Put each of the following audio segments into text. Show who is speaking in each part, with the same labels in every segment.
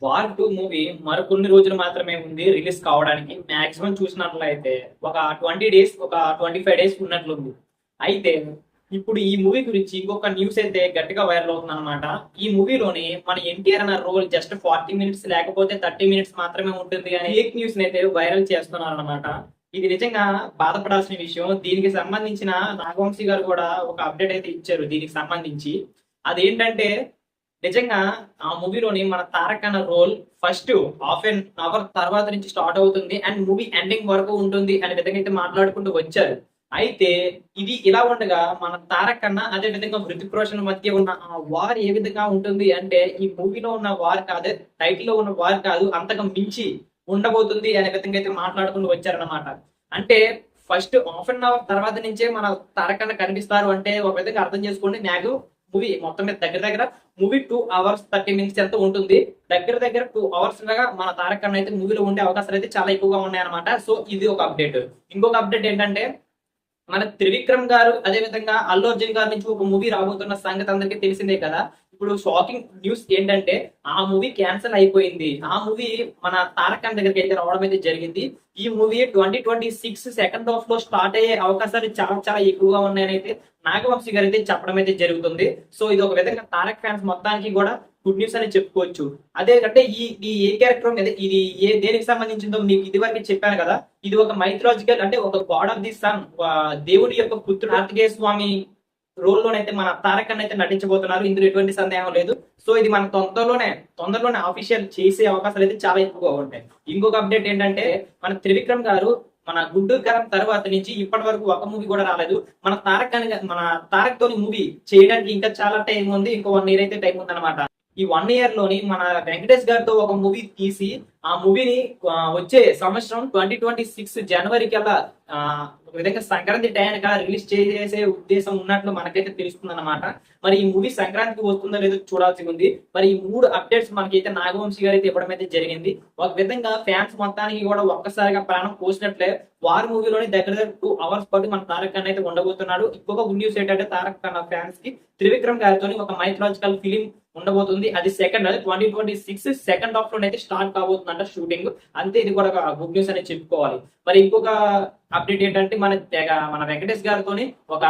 Speaker 1: War 2 movie మరికొన్ని రోజులు మాత్రమే ఉంది రిలీజ్ కావడానికి. మాక్సిమం చూసినట్లయితే ఒక 20 డేస్, ఒక 25 డేస్ ఉన్నట్లుంది. అయితే ఇప్పుడు ఈ మూవీ గురించి ఇంకొక న్యూస్ అయితే గట్టిగా వైరల్ అవుతుందన్నమాట. ఈ మూవీలోని మన ఎన్టీఆర్ అన్న రోల్ జస్ట్ 40 మినిట్స్ లేకపోతే 30 మినిట్స్ మాత్రమే ఉంటుంది అని ఫేక్ న్యూస్ అయితే వైరల్ చేస్తున్నారన్నమాట. ఇది నిజంగా బాధపడాల్సిన విషయం. దీనికి సంబంధించిన నాగవంశీ గారు కూడా ఒక అప్డేట్ అయితే ఇచ్చారు దీనికి సంబంధించి. అదేంటంటే నిజంగా ఆ మూవీలోని మన తారక్ అన్న role first half an hour తర్వాత నుంచి స్టార్ట్ అవుతుంది అండ్ మూవీ ఎండింగ్ వరకు ఉంటుంది అనే విధంగా అయితే మాట్లాడుకుంటూ వచ్చారు. అయితే ఇది ఇలా ఉండగా మన తారక్ అన్న అదే విధంగా హృతిక్ రోషన్ మధ్య ఉన్న ఆ వార్ ఏ విధంగా ఉంటుంది అంటే ఈ మూవీలో ఉన్న వార్ కాదు, టైటిల్ లో ఉన్న వార్ కాదు, అంతకు మించి ఉండబోతుంది అనే విధంగా అయితే మాట్లాడుకుంటూ వచ్చారన్నమాట. అంటే ఫస్ట్ హాఫ్ అన్ అవర్ తర్వాత నుంచే మన తారక్ అన్న కనిపిస్తారు అంటే ఒక విధంగా అర్థం చేసుకోండి. మూవీ మొత్తం మీద దగ్గర దగ్గర మూవీ 2 hours 30 minutes ఎంత ఉంటుంది. దగ్గర దగ్గర 2 hours లాగా మన తారక్ అన్న అయితే మూవీలో ఉండే అవకాశాలు అయితే చాలా ఎక్కువగా ఉన్నాయన్నమాట. సో ఇది ఒక అప్డేట్. ఇంకొక అప్డేట్ ఏంటంటే మన త్రివిక్రమ్ గారు అదే విధంగా అల్లు అర్జున్ గారి నుంచి ఒక మూవీ రాబోతున్న సంగతి అందరికీ తెలిసిందే కదా. ఇప్పుడు షాకింగ్ న్యూస్ ఏంటంటే ఆ మూవీ క్యాన్సిల్ అయిపోయింది. ఆ మూవీ మన తారక్ అన్న దగ్గరికి అయితే రావడం అయితే జరిగింది. ఈ మూవీ 2026 సెకండ్ హాఫ్ లో స్టార్ట్ అయ్యే అవకాశాలు చాలా చాలా ఎక్కువగా ఉన్నాయని అయితే నాగవంశీ గారు అయితే చెప్పడం అయితే జరుగుతుంది. సో ఇది ఒక విధంగా తారక్ ఫ్యాన్స్ మొత్తానికి కూడా గుడ్ న్యూస్ అని చెప్పుకోవచ్చు. అదే అంటే ఈ ఈ ఏ క్యారెక్టర్ మీద ఇది దేనికి సంబంధించిందో మీకు ఇది వరకు చెప్పాను కదా. ఇది ఒక మైథలాజికల్ అంటే ఒక గాడ్ ఆఫ్ ది సన్, దేవుడి యొక్క పుత్రుడు కార్తికేయ స్వామి రోల్ లోనైతే మన తారక్ అన్న అయితే నటించబోతున్నారు. ఇందులో ఎటువంటి సందేహం లేదు. సో ఇది మన తొందరలోనే ఆఫీషియల్ చేసే అవకాశాలు అయితే చాలా ఎక్కువగా ఉంటాయి. ఇంకొక అప్డేట్ ఏంటంటే మన త్రివిక్రమ్ గారు మన గుంటూరు కారం తర్వాత నుంచి ఇప్పటి వరకు ఒక మూవీ కూడా రాలేదు. మన తారక్ తోని మూవీ చేయడానికి ఇంకా చాలా టైం ఉంది. ఇంకో 1 year అయితే టైం ఉంది అనమాట. ఈ 1 year లోని మన వెంకటేష్ గారితో ఒక మూవీ తీసి ఆ మూవీని వచ్చే సంవత్సరం 2026 జనవరి కల్లా ఒక విధంగా సంక్రాంతి టైంగా రిలీజ్ చేసే ఉద్దేశం ఉన్నట్లు మనకైతే తెలుస్తుంది అనమాట. మరి ఈ మూవీ సంక్రాంతికి వస్తుందో లేదో చూడాల్సి ఉంది. మరి ఈ 3 అప్డేట్స్ మనకైతే నాగవంశీ గారు అయితే ఇవ్వడం అయితే జరిగింది. ఒక విధంగా ఫ్యాన్స్ మొత్తానికి కూడా ఒక్కసారిగా ప్రాణం పోసినట్లే వార్ మూవీలోని దగ్గర దగ్గర 2 hours పాటు మన తారక్ అన్న అయితే ఉండబోతున్నాడు. ఇంకొక గుడ్ న్యూస్ ఏంటంటే తారక్ అన్న ఫ్యాన్స్ కి త్రివిక్రమ్ గారితో ఒక మైథలాజికల్ ఫిలిం ఉండబోతుంది. అది 2026 సెకండ్ హాఫ్ లోనైతే స్టార్ట్ కాబోతుందంట షూటింగ్. అంతే, ఇది కూడా గుడ్ న్యూస్ అనేది చెప్పుకోవాలి. మరి ఇంకొక అప్డేట్ ఏంటంటే మన వెంకటేష్ గారితో ఒక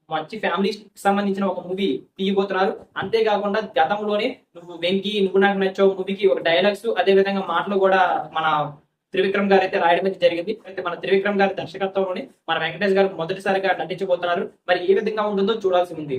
Speaker 1: మంచి ఫ్యామిలీ సంబంధించిన ఒక మూవీ తీయబోతున్నారు. అంతేకాకుండా గతంలోనే నువ్వు నాకు నచ్చావు మూవీకి ఒక డైలాగ్స్ అదే విధంగా మాటలు కూడా మన త్రివిక్రమ్ గారు అయితే రాయడం అయితే జరిగింది. అయితే మన త్రివిక్రమ్ గారి దర్శకత్వంలోని మన వెంకటేష్ గారు మొదటిసారిగా నటించబోతున్నారు. మరి ఏ విధంగా ఉంటుందో చూడాల్సి ఉంది.